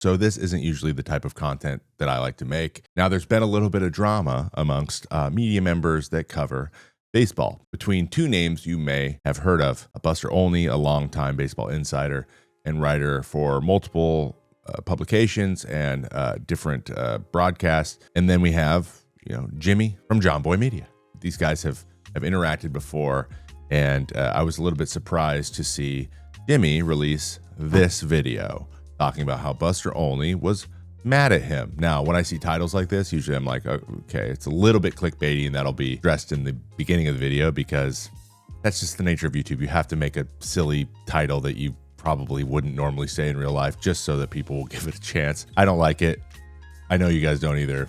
So this isn't usually the type of content that I like to make. Now, there's been a little bit of drama amongst media members that cover baseball between two names you may have heard of. Buster Olney, a longtime baseball insider and writer for multiple publications and different broadcasts. And then we have, Jimmy from Jomboy Media. These guys have interacted before, and I was a little bit surprised to see Jimmy release this video talking about how Buster Olney was mad at him. Now, when I see titles like this, usually I'm like, okay, it's a little bit clickbaity, and that'll be addressed in the beginning of the video because that's just the nature of YouTube. You have to make a silly title that you probably wouldn't normally say in real life just so that people will give it a chance. I don't like it. I know you guys don't either.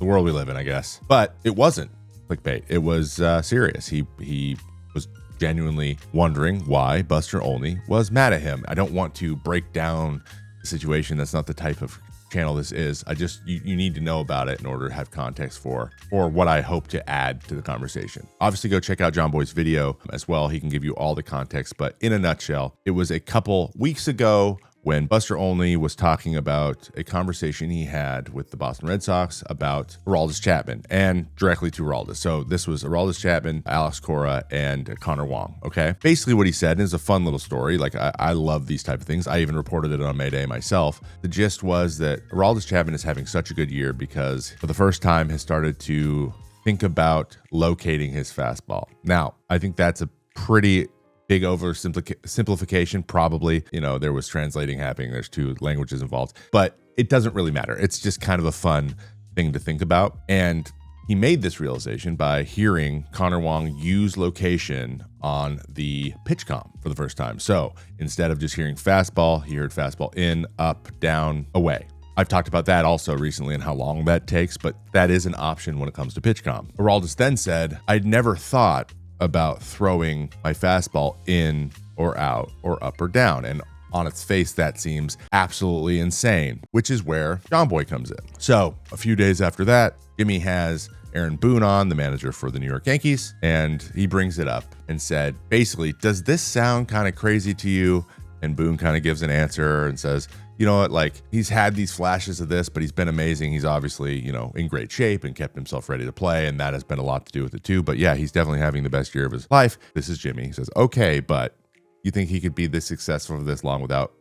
The world we live in, I guess. But it wasn't clickbait. It was serious. He was genuinely wondering why Buster Olney was mad at him. I don't want to break down the situation. That's not the type of channel this is. I just, you need to know about it in order to have context for what I hope to add to the conversation. Obviously, go check out Jomboy's video as well. He can give you all the context, but in a nutshell, it was a couple weeks ago when Buster Olney was talking about a conversation he had with the Boston Red Sox about Aroldis Chapman and directly to Aroldis. So this was Aroldis Chapman, Alex Cora, and Connor Wong. Okay. Basically what he said is a fun little story. Like I love these type of things. I even reported it on Mayday myself. The gist was that Aroldis Chapman is having such a good year because for the first time has started to think about locating his fastball. Now, I think that's a pretty big oversimplification, probably. There was translating happening. There's two languages involved, but it doesn't really matter. It's just kind of a fun thing to think about. And he made this realization by hearing Connor Wong use location on the pitch comp for the first time. So instead of just hearing fastball, he heard fastball in, up, down, away. I've talked about that also recently and how long that takes, but that is an option when it comes to pitch comp. Aroldis then said, I'd never thought about throwing my fastball in or out or up or down. And on its face, that seems absolutely insane, which is where Jomboy comes in. So a few days after that, Jimmy has Aaron Boone on, the manager for the New York Yankees, and he brings it up and said, basically, does this sound kind of crazy to you? And Boone kind of gives an answer and says, you know what, like he's had these flashes of this, but he's been amazing. He's obviously, in great shape and kept himself ready to play. And that has been a lot to do with it too. But yeah, he's definitely having the best year of his life. This is Jimmy. He says, okay, but you think he could be this successful for this long without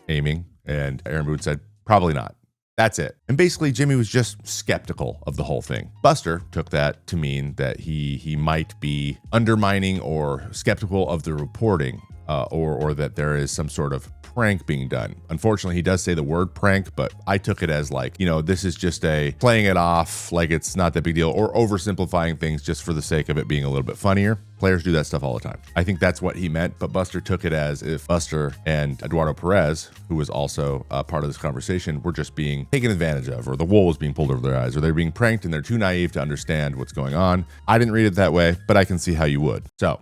aiming? And Aaron Boone said, probably not. That's it. And basically, Jimmy was just skeptical of the whole thing. Buster took that to mean that he might be undermining or skeptical of the reporting, or that there is some sort of prank being done. Unfortunately, he does say the word prank, but I took it as like, this is just a playing it off like it's not that big deal, or oversimplifying things just for the sake of it being a little bit funnier. Players do that stuff all the time. I think that's what he meant, but Buster took it as if Buster and Eduardo Perez, who was also a part of this conversation, were just being taken advantage of, or the wool was being pulled over their eyes, or they're being pranked and they're too naive to understand what's going on. I didn't read it that way, but I can see how you would. So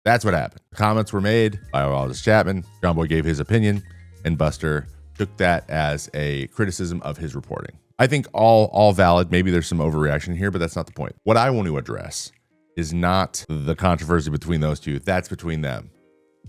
that's what happened. Comments were made by Aroldis Chapman. Jomboy gave his opinion, and Buster took that as a criticism of his reporting. I think all valid. Maybe there's some overreaction here, but that's not the point. What I want to address is not the controversy between those two. That's between them.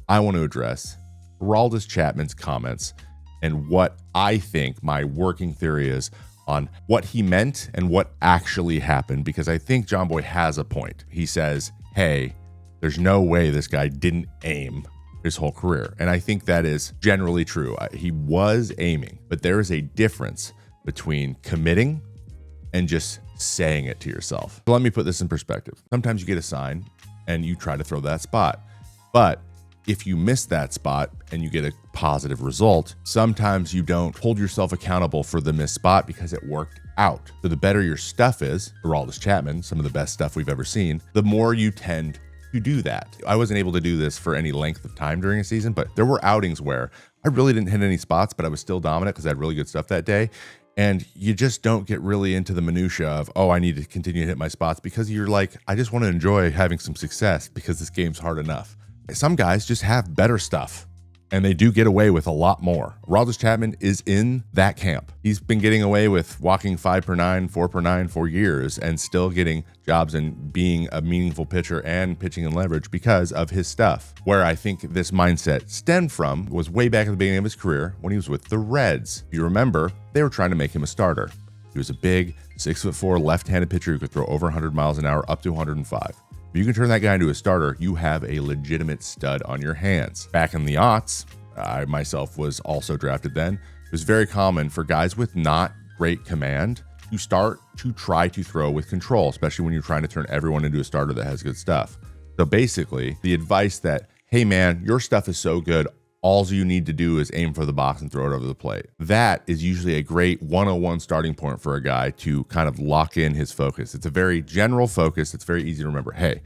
I want to address Aroldis Chapman's comments and what I think my working theory is on what he meant and what actually happened, because I think Jomboy has a point. He says, hey, there's no way this guy didn't aim his whole career. And I think that is generally true. He was aiming, but there is a difference between committing and just saying it to yourself. So let me put this in perspective. Sometimes you get a sign and you try to throw that spot, but if you miss that spot and you get a positive result, sometimes you don't hold yourself accountable for the missed spot because it worked out. So the better your stuff is, Aroldis Chapman, some of the best stuff we've ever seen, the more you tend to do that. I wasn't able to do this for any length of time during a season, but there were outings where I really didn't hit any spots, but I was still dominant because I had really good stuff that day. And you just don't get really into the minutia of, oh, I need to continue to hit my spots, because you're like, I just want to enjoy having some success because this game's hard enough. Some guys just have better stuff And they do get away with a lot more. Aroldis Chapman is in that camp. He's been getting away with walking 5 per 9, 4 per 9 for years and still getting jobs and being a meaningful pitcher and pitching in leverage because of his stuff. Where I think this mindset stemmed from was way back at the beginning of his career when he was with the Reds. If you remember, they were trying to make him a starter. He was a big 6'4" left-handed pitcher who could throw over 100 miles an hour up to 105. If you can turn that guy into a starter, you have a legitimate stud on your hands. Back in the aughts, I myself was also drafted then. It was very common for guys with not great command to start to try to throw with control, especially when you're trying to turn everyone into a starter that has good stuff. So basically, the advice that, hey man, your stuff is so good, all you need to do is aim for the box and throw it over the plate. That is usually a great 101 starting point for a guy to kind of lock in his focus. It's a very general focus. It's very easy to remember. Hey,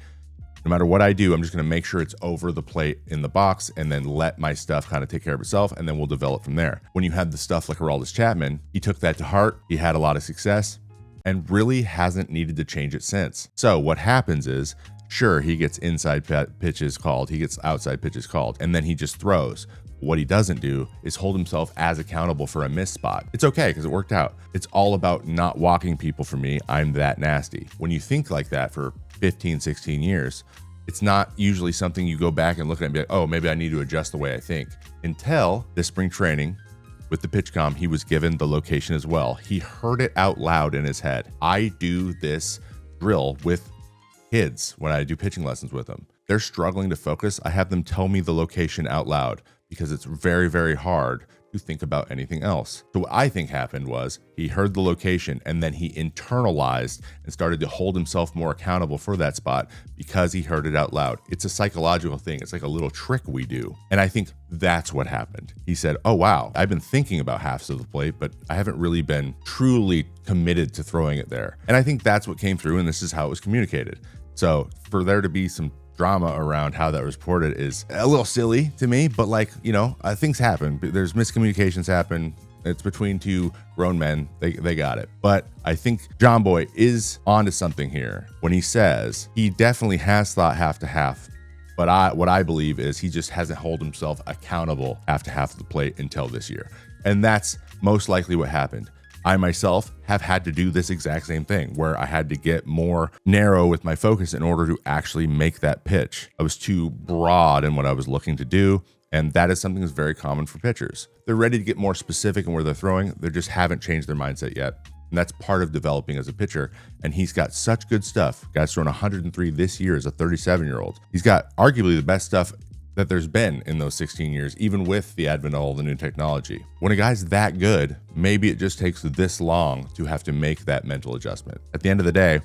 no matter what I do, I'm just going to make sure it's over the plate in the box and then let my stuff kind of take care of itself, and then we'll develop from there. When you have the stuff like Aroldis Chapman, he took that to heart. He had a lot of success and really hasn't needed to change it since. So what happens is, sure, he gets inside pitches called, he gets outside pitches called, and then he just throws. What he doesn't do is hold himself as accountable for a missed spot. It's okay because it worked out. It's all about not walking people for me. I'm that nasty. When you think like that for 15, 16 years, it's not usually something you go back and look at and be like, oh, maybe I need to adjust the way I think. Until this spring training with the pitch comm, he was given the location as well. He heard it out loud in his head. I do this drill with kids when I do pitching lessons with them. They're struggling to focus. I have them tell me the location out loud because it's very, very hard to think about anything else. So what I think happened was he heard the location and then he internalized and started to hold himself more accountable for that spot because he heard it out loud. It's a psychological thing. It's like a little trick we do. And I think that's what happened. He said, oh, wow, I've been thinking about halves of the plate, but I haven't really been truly committed to throwing it there. And I think that's what came through, and this is how it was communicated. So for there to be some drama around how that was reported is a little silly to me, but like, you know, things happen. There's miscommunications happen. It's between two grown men. They got it. But I think Jomboy is onto something here when he says he definitely has thought half to half. But what I believe is he just hasn't held himself accountable half to half of the plate until this year. And that's most likely what happened. I myself have had to do this exact same thing where I had to get more narrow with my focus in order to actually make that pitch. I was too broad in what I was looking to do, and that is something that's very common for pitchers. They're ready to get more specific in where they're throwing. They just haven't changed their mindset yet. And that's part of developing as a pitcher. And he's got such good stuff. Guy's thrown 103 this year as a 37-year-old. He's got arguably the best stuff that there's been in those 16 years, even with the advent of all the new technology. When a guy's that good, maybe it just takes this long to have to make that mental adjustment. At the end of the day,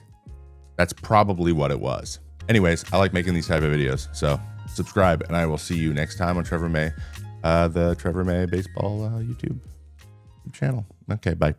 that's probably what it was. Anyways, I like making these type of videos, so subscribe, and I will see you next time on Trevor May, the Trevor May Baseball YouTube channel. Okay, bye.